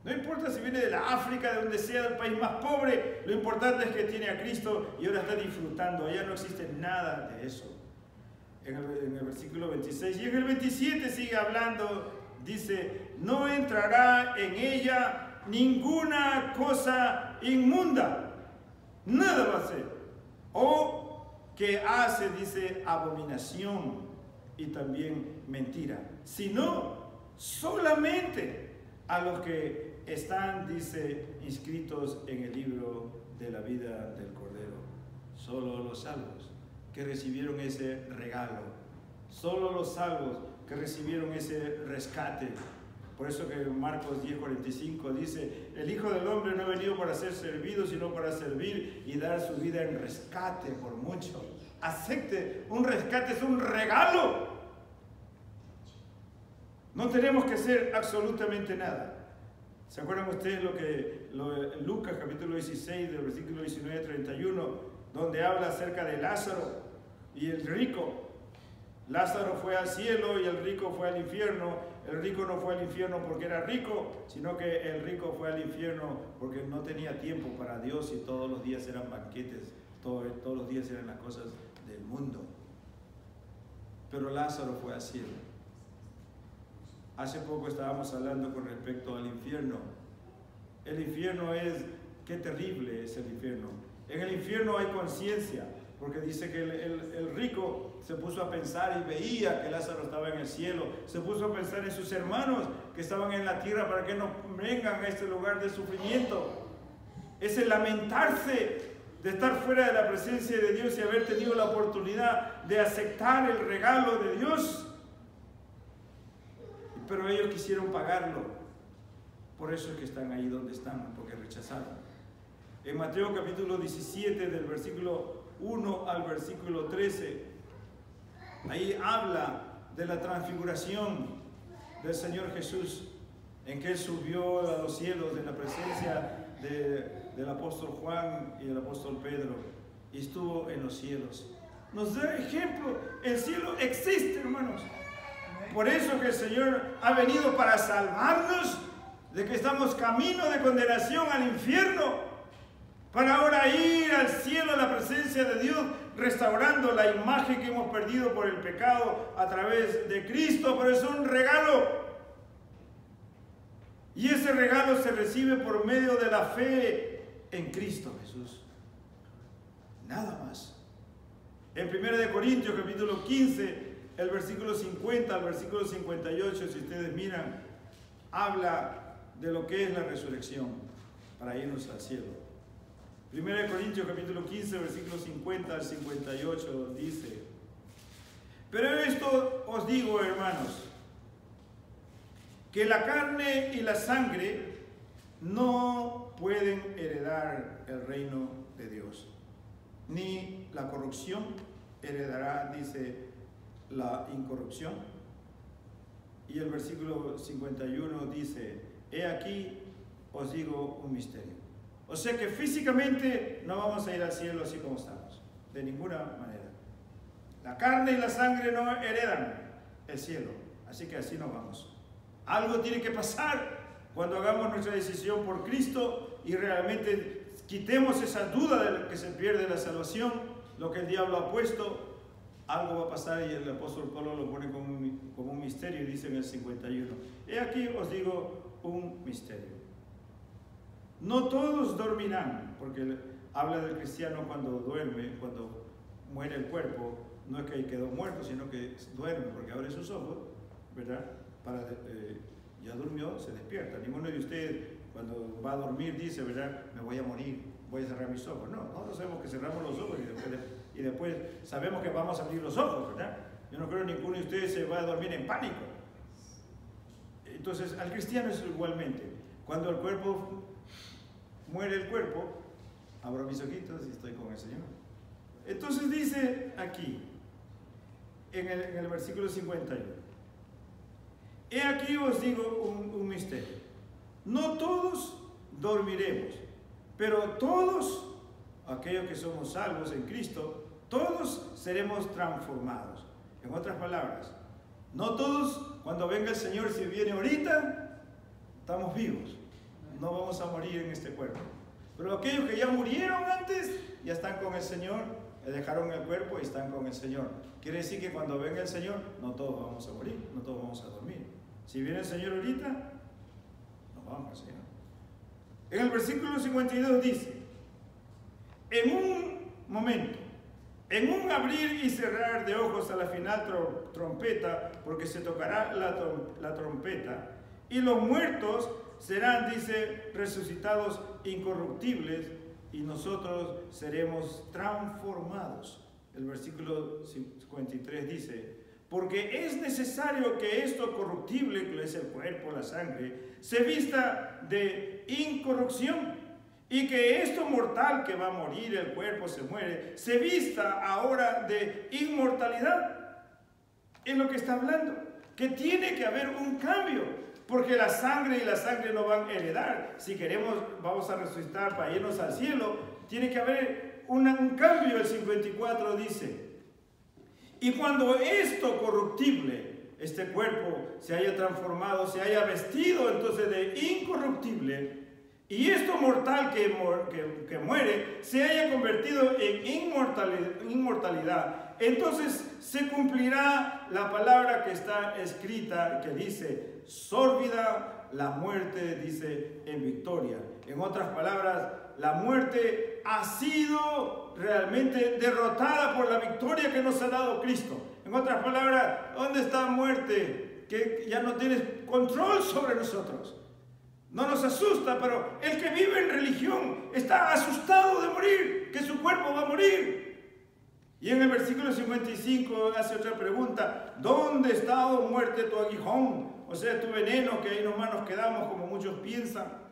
No importa si viene de la África, de donde sea, del país más pobre, lo importante es que tiene a Cristo y ahora está disfrutando. Allá no existe nada de eso. En el versículo 26 y en el 27 sigue hablando, dice, no entrará en ella ninguna cosa inmunda, nada va a ser, o que hace, dice, abominación y también mentira, sino solamente a los que están, dice, inscritos en el libro de la vida del Cordero. Solo los salvos que recibieron ese regalo Solo los salvos que recibieron ese rescate. Por eso que Marcos 10:45 dice, el Hijo del Hombre no ha venido para ser servido, sino para servir y dar su vida en rescate por muchos. Acepte, un rescate es un regalo. No tenemos que hacer absolutamente nada. ¿Se acuerdan ustedes Lucas capítulo 16, del versículo 19 al 31, donde habla acerca de Lázaro y el rico? Lázaro fue al cielo y el rico fue al infierno. El rico no fue al infierno porque era rico, sino que el rico fue al infierno porque no tenía tiempo para Dios y todos los días eran banquetes, todos los días eran las cosas del mundo. Pero Lázaro fue al cielo. Hace poco estábamos hablando con respecto al infierno. El infierno qué terrible es el infierno. En el infierno hay conciencia, porque dice que el rico se puso a pensar y veía que Lázaro estaba en el cielo. Se puso a pensar en sus hermanos que estaban en la tierra para que no vengan a este lugar de sufrimiento. Es el lamentarse de estar fuera de la presencia de Dios y haber tenido la oportunidad de aceptar el regalo de Dios. Pero ellos quisieron pagarlo. Por eso es que están ahí donde están, porque rechazaron. En Mateo capítulo 17, del versículo 1 al versículo 13, ahí habla de la transfiguración del Señor Jesús, en que Él subió a los cielos de la presencia del apóstol Juan y del apóstol Pedro, y estuvo en los cielos. Nos da ejemplo, el cielo existe, hermanos. Por eso que el Señor ha venido para salvarnos de que estamos camino de condenación al infierno, para ahora ir al cielo a la presencia de Dios, restaurando la imagen que hemos perdido por el pecado a través de Cristo. Pero es un regalo, y ese regalo se recibe por medio de la fe en Cristo Jesús, nada más. En 1 Corintios capítulo 15, el versículo 50 al versículo 58, si ustedes miran, habla de lo que es la resurrección para irnos al cielo. 1 Corintios capítulo 15, versículo 50 al 58 dice: pero esto os digo, hermanos, que la carne y la sangre no pueden heredar el reino de Dios, ni la corrupción heredará, dice, la incorrupción. Y el versículo 51 dice: he aquí os digo un misterio. O sea que físicamente no vamos a ir al cielo así como estamos, de ninguna manera. La carne y la sangre no heredan el cielo, así que así no vamos. Algo tiene que pasar cuando hagamos nuestra decisión por Cristo y realmente quitemos esa duda de que se pierde la salvación, lo que el diablo ha puesto. Algo va a pasar, y el apóstol Pablo lo pone como un misterio, y dice en el 51: he aquí os digo un misterio. No todos dormirán, porque habla del cristiano cuando duerme, cuando muere el cuerpo. No es que quedó muerto, sino que duerme, porque abre sus ojos, ¿verdad? Ya durmió, se despierta. Ninguno de ustedes cuando va a dormir dice, ¿verdad?, me voy a morir, voy a cerrar mis ojos. No, nosotros sabemos que cerramos los ojos y después sabemos que vamos a abrir los ojos, ¿verdad? Yo no creo que ninguno de ustedes se va a dormir en pánico. Entonces, al cristiano es igualmente. Cuando el cuerpo muere, el cuerpo, abro mis ojitos y estoy con el Señor. Entonces dice aquí, en el versículo 51, he aquí os digo un misterio. No todos dormiremos, pero todos, aquellos que somos salvos en Cristo, todos seremos transformados. En otras palabras, no todos, cuando venga el Señor, si viene ahorita, estamos vivos. No vamos a morir en este cuerpo. Pero aquellos que ya murieron antes, ya están con el Señor, dejaron el cuerpo y están con el Señor. Quiere decir que cuando venga el Señor, no todos vamos a morir, no todos vamos a dormir. Si viene el Señor ahorita, nos vamos al Señor. En el versículo 52 dice: en un momento, en un abrir y cerrar de ojos a la final trompeta, porque se tocará la trompeta, y los muertos serán, dice, resucitados incorruptibles, y nosotros seremos transformados. El versículo 53 dice: porque es necesario que esto corruptible, que es el cuerpo, la sangre, se vista de incorrupción, y que esto mortal que va a morir, el cuerpo se muere, se vista ahora de inmortalidad. Es lo que está hablando, que tiene que haber un cambio, porque la sangre y la sangre no van a heredar. Si queremos, vamos a resucitar para irnos al cielo, tiene que haber un cambio. El 54 dice: y cuando esto corruptible, este cuerpo, se haya transformado, se haya vestido entonces de incorruptible, y esto mortal que muere, se haya convertido en inmortalidad, entonces se cumplirá la palabra que está escrita, que dice: sórbida la muerte, dice, en victoria. En otras palabras, la muerte ha sido realmente derrotada por la victoria que nos ha dado Cristo. En otras palabras, ¿dónde está muerte? Que ya no tienes control sobre nosotros. No nos asusta, pero el que vive en religión está asustado de morir, que su cuerpo va a morir. Y en el versículo 55 hace otra pregunta: ¿dónde está, oh muerte, tu aguijón? O sea, tu veneno, que ahí nomás nos quedamos, como muchos piensan.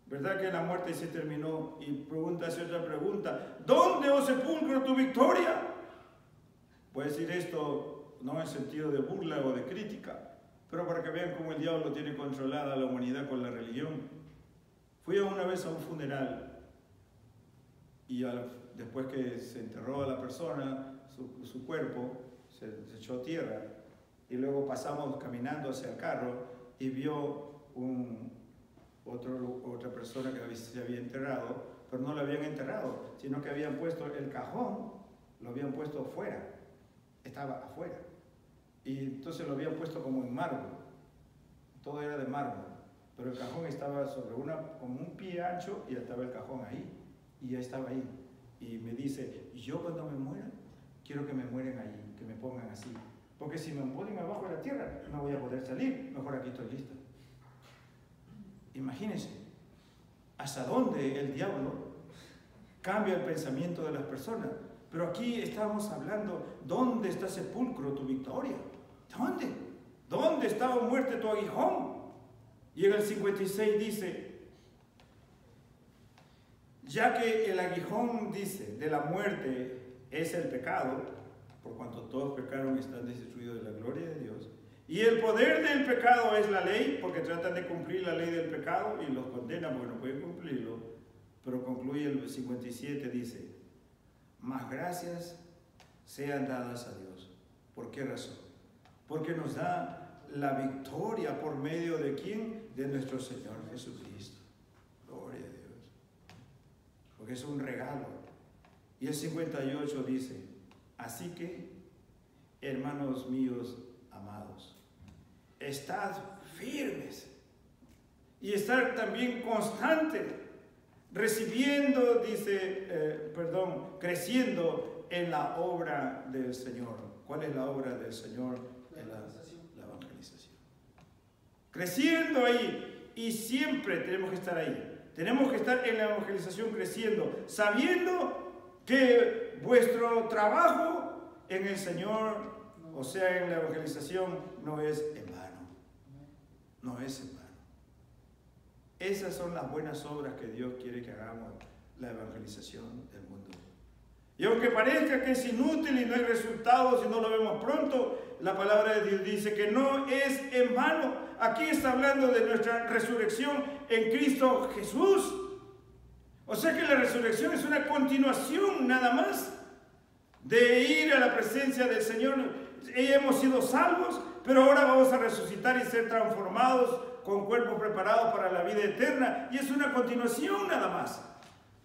¿Verdad que la muerte se terminó? Y hace otra pregunta: ¿dónde, oh sepulcro, tu victoria? Puede decir esto no en sentido de burla o de crítica, pero para que vean cómo el diablo tiene controlada a la humanidad con la religión. Fui una vez a un funeral y después que se enterró a la persona, su cuerpo se echó tierra, y luego pasamos caminando hacia el carro y vio otra persona que se había enterrado, pero no lo habían enterrado, sino que habían puesto el cajón, lo habían puesto afuera, estaba afuera. Y entonces lo habían puesto como en mármol, todo era de mármol, pero el cajón estaba sobre como un pie ancho, y estaba el cajón ahí, y ya estaba ahí. Y me dice: yo cuando me muera, quiero que me mueren ahí, que me pongan así, porque si me ponen abajo de la tierra, no voy a poder salir, mejor aquí estoy listo. Imagínense hasta dónde el diablo cambia el pensamiento de las personas. Pero aquí estábamos hablando: ¿dónde está, sepulcro, tu victoria? ¿Dónde? ¿Dónde está, oh muerte, tu aguijón? Y en el 56 dice: ya que el aguijón, dice, de la muerte es el pecado, por cuanto todos pecaron y están destituidos de la gloria de Dios, y el poder del pecado es la ley, porque tratan de cumplir la ley del pecado y los condenan porque no pueden cumplirlo. Pero concluye el 57, dice: mas gracias sean dadas a Dios. ¿Por qué razón? Porque nos da la victoria por medio de ¿quién? De nuestro Señor Jesucristo. Gloria a Dios. Porque es un regalo. Y el 58 dice: así que, hermanos míos amados, estad firmes y estar también constantes, recibiendo, dice, creciendo en la obra del Señor. ¿Cuál es la obra del Señor? La evangelización. Creciendo ahí, y siempre tenemos que estar ahí. Tenemos que estar en la evangelización creciendo, sabiendo que vuestro trabajo en el Señor, o sea, en la evangelización, no es en vano. No es en vano. Esas son las buenas obras que Dios quiere que hagamos, la evangelización del mundo. Y aunque parezca que es inútil y no hay resultados y no lo vemos pronto, la palabra de Dios dice que no es en vano. Aquí está hablando de nuestra resurrección en Cristo Jesús. O sea que la resurrección es una continuación nada más de ir a la presencia del Señor. Hemos sido salvos, pero ahora vamos a resucitar y ser transformados con cuerpos preparados para la vida eterna. Y es una continuación nada más.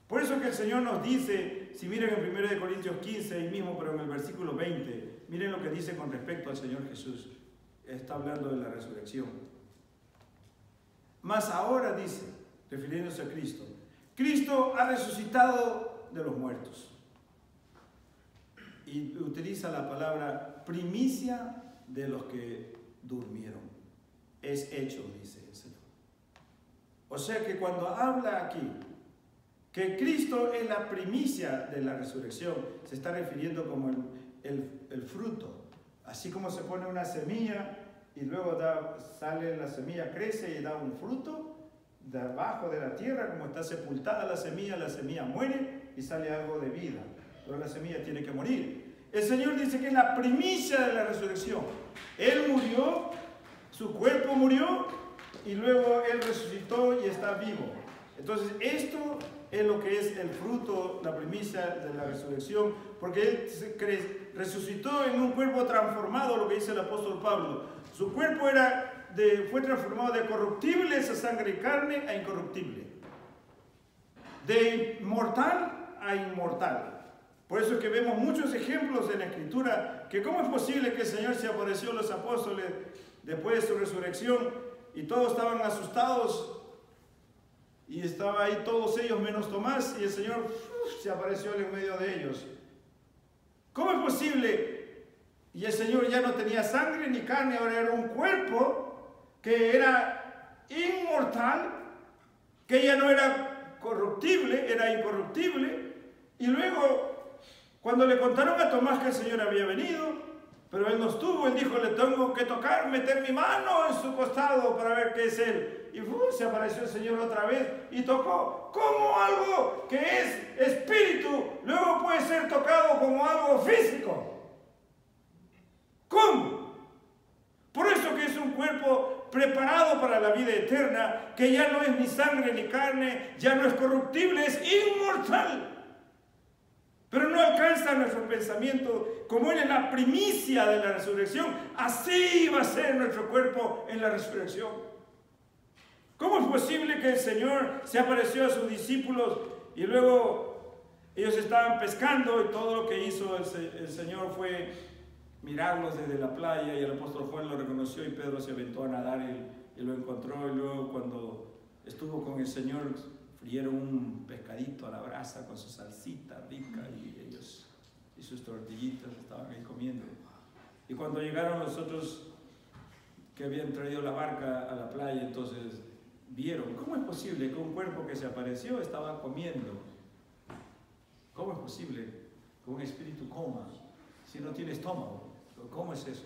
Por eso que el Señor nos dice, si miren en 1 Corintios 15, ahí mismo, pero en el versículo 20, miren lo que dice con respecto al Señor Jesús. Está hablando de la resurrección. Mas ahora dice, refiriéndose a Cristo, Cristo ha resucitado de los muertos. Y utiliza la palabra primicia de los que durmieron. Es hecho, dice el Señor. O sea que cuando habla aquí que Cristo es la primicia de la resurrección, se está refiriendo como el fruto Así como se pone una semilla y luego sale la semilla, crece y da un fruto, debajo de la tierra, como está sepultada la semilla muere y sale algo de vida. Pero la semilla tiene que morir. El Señor dice que es la primicia de la resurrección. Él murió, su cuerpo murió y luego Él resucitó y está vivo. Entonces esto es lo que es el fruto, la primicia de la resurrección, porque Él resucitó en un cuerpo transformado, lo que dice el apóstol Pablo. Su cuerpo fue transformado de corruptible, esa sangre y carne, a incorruptible. De mortal a inmortal. Por eso es que vemos muchos ejemplos en la Escritura, que cómo es posible que el Señor se apareció a los apóstoles después de su resurrección y todos estaban asustados y estaba ahí todos ellos menos Tomás y el Señor se apareció en medio de ellos. ¿Cómo es posible? Y el Señor ya no tenía sangre ni carne, ahora era un cuerpo que era inmortal, que ya no era corruptible, era incorruptible. Y luego, cuando le contaron a Tomás que el Señor había venido, pero él no estuvo, él dijo, le tengo que tocar, meter mi mano en su costado para ver qué es él. Y se apareció el Señor otra vez y tocó como algo que es espíritu, luego puede ser tocado como algo físico. ¿Cómo? Por eso que es un cuerpo preparado para la vida eterna, que ya no es ni sangre ni carne, ya no es corruptible, es inmortal. Pero no alcanza nuestro pensamiento, como Él es la primicia de la resurrección, así va a ser nuestro cuerpo en la resurrección. ¿Cómo es posible que el Señor se apareció a sus discípulos y luego ellos estaban pescando y todo lo que hizo el Señor fue mirarlos desde la playa y el apóstol Juan lo reconoció y Pedro se aventó a nadar y lo encontró y luego cuando estuvo con el Señor frieron un pescadito a la brasa con su salsita rica y ellos y sus tortillitas estaban ahí comiendo. Y cuando llegaron los otros que habían traído la barca a la playa, entonces vieron, ¿cómo es posible que un cuerpo que se apareció estaba comiendo? ¿Cómo es posible que un espíritu coma si no tiene estómago? ¿Cómo es eso?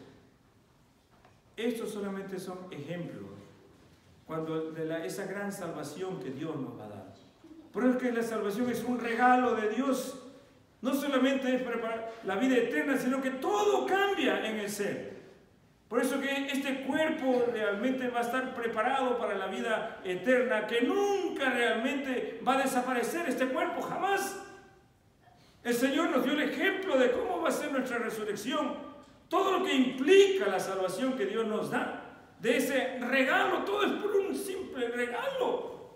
Estos solamente son ejemplos de esa gran salvación que Dios nos va a dar. Pero es que la salvación es un regalo de Dios. No solamente es preparar la vida eterna, sino que todo cambia en el ser. Por eso que este cuerpo realmente va a estar preparado para la vida eterna, que nunca realmente va a desaparecer este cuerpo, jamás. El Señor nos dio el ejemplo de cómo va a ser nuestra resurrección, todo lo que implica la salvación que Dios nos da. De ese regalo, todo es por un simple regalo.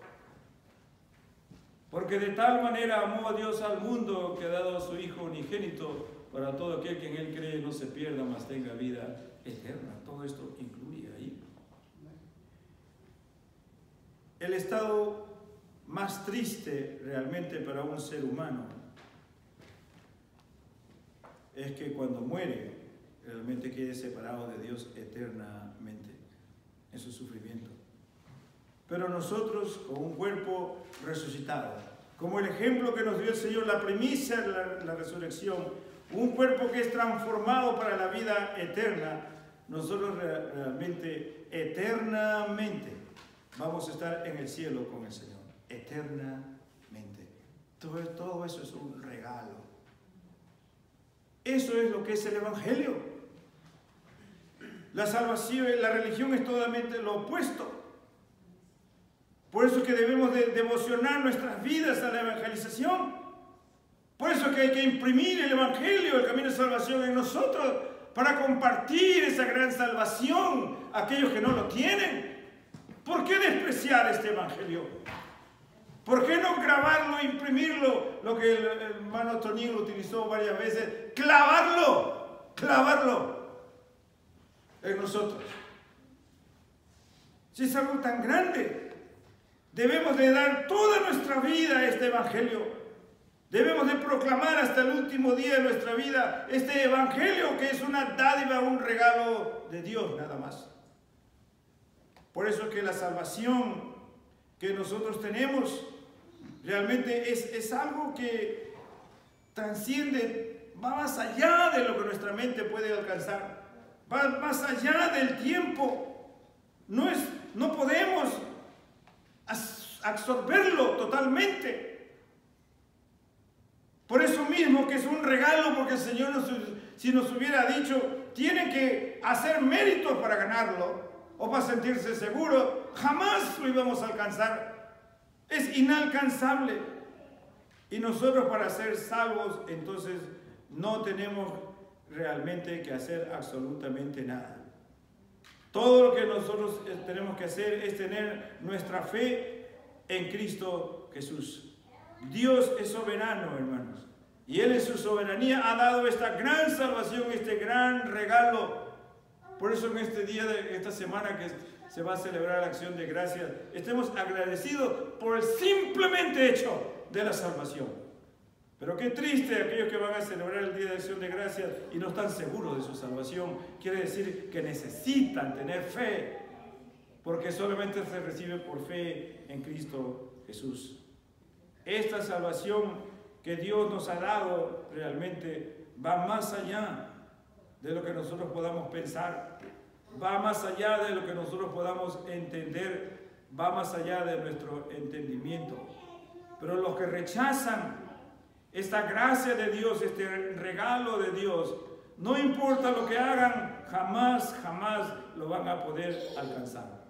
Porque de tal manera amó a Dios al mundo que ha dado a su Hijo unigénito para todo aquel que en Él cree no se pierda, mas tenga vida eterna. Todo esto incluye ahí. El estado más triste realmente para un ser humano es que cuando muere realmente quede separado de Dios eternamente en su sufrimiento. Pero nosotros con un cuerpo resucitado, como el ejemplo que nos dio el Señor, la primicia de la resurrección, un cuerpo que es transformado para la vida eterna, nosotros realmente, eternamente, vamos a estar en el cielo con el Señor, eternamente. Todo eso es un regalo. Eso es lo que es el Evangelio. La salvación, la religión es totalmente lo opuesto. Por eso que debemos de devocionar nuestras vidas a la evangelización. Por eso que hay que imprimir el Evangelio, el camino de salvación en nosotros, para compartir esa gran salvación a aquellos que no lo tienen. ¿Por qué despreciar este Evangelio? ¿Por qué no grabarlo, imprimirlo? Lo que el hermano Tonín lo utilizó varias veces. Clavarlo en nosotros. Si es algo tan grande, debemos de dar toda nuestra vida a este Evangelio. Debemos de proclamar hasta el último día de nuestra vida este Evangelio, que es una dádiva, un regalo de Dios nada más. Por eso que la salvación que nosotros tenemos realmente es algo que trasciende, va más allá de lo que nuestra mente puede alcanzar. va más allá del tiempo. No podemos absorberlo totalmente. Por eso mismo que es un regalo, porque el Señor si nos hubiera dicho, tienen que hacer méritos para ganarlo o para sentirse seguros, jamás lo íbamos a alcanzar. Es inalcanzable. Y nosotros para ser salvos, entonces no tenemos realmente que hacer absolutamente nada. Todo lo que nosotros tenemos que hacer es tener nuestra fe en Cristo Jesús. Dios es soberano, hermanos. Y Él en su soberanía ha dado esta gran salvación, este gran regalo. Por eso en este día de esta semana que se va a celebrar la acción de gracias, estemos agradecidos por el simplemente hecho de la salvación. Pero qué triste aquellos que van a celebrar el día de acción de gracias y no están seguros de su salvación. Quiere decir que necesitan tener fe, porque solamente se recibe por fe en Cristo Jesús. Esta salvación que Dios nos ha dado realmente va más allá de lo que nosotros podamos pensar, va más allá de lo que nosotros podamos entender, va más allá de nuestro entendimiento. Pero los que rechazan esta gracia de Dios, este regalo de Dios, no importa lo que hagan, jamás lo van a poder alcanzar.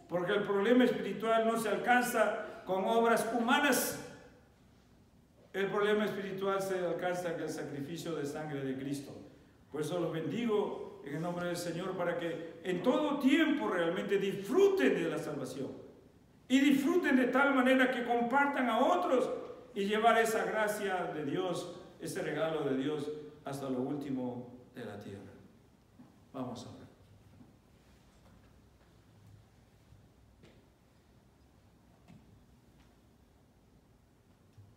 Porque el problema espiritual no se alcanza con obras humanas. El problema espiritual se alcanza con el sacrificio de sangre de Cristo. Por eso los bendigo en el nombre del Señor para que en todo tiempo realmente disfruten de la salvación. Y disfruten de tal manera que compartan a otros y llevar esa gracia de Dios, ese regalo de Dios hasta lo último de la tierra. Vamos a ver.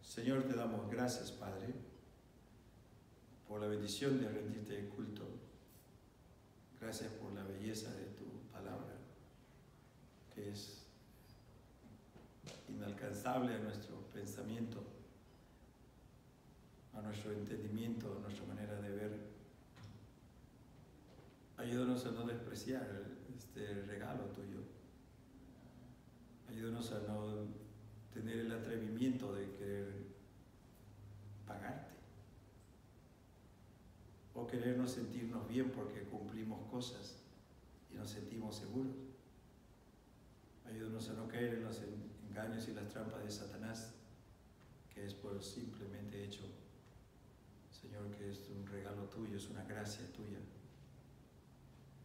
Señor, te damos gracias, Padre, por la bendición de rendirte el culto. Gracias por la belleza de tu palabra, que es inalcanzable a nuestro pensamiento, a nuestro entendimiento, a nuestra manera de ver. Ayúdanos a no despreciar este regalo tuyo. Ayúdanos a no tener el atrevimiento de querer pagarte o querernos sentirnos bien porque cumplimos cosas y nos sentimos seguros. Ayúdanos a no caer en los engaños y las trampas de Satanás, que es por simplemente hecho, Señor, que es un regalo tuyo, es una gracia tuya.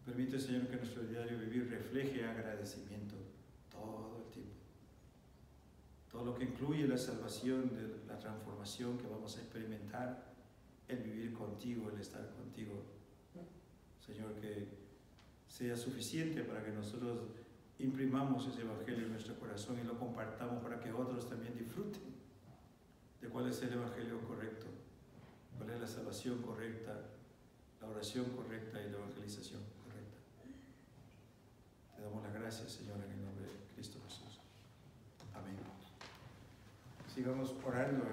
Permite, Señor, que nuestro diario vivir refleje agradecimiento todo el tiempo. Todo lo que incluye la salvación, de la transformación que vamos a experimentar, el vivir contigo, el estar contigo. Señor, que sea suficiente para que nosotros imprimamos ese evangelio en nuestro corazón y lo compartamos para que otros también disfruten de cuál es el evangelio correcto, cuál es la salvación correcta, la oración correcta y la evangelización correcta. Te damos las gracias, Señor, en el nombre de Cristo Jesús. Amén. Sigamos orando, hermanos.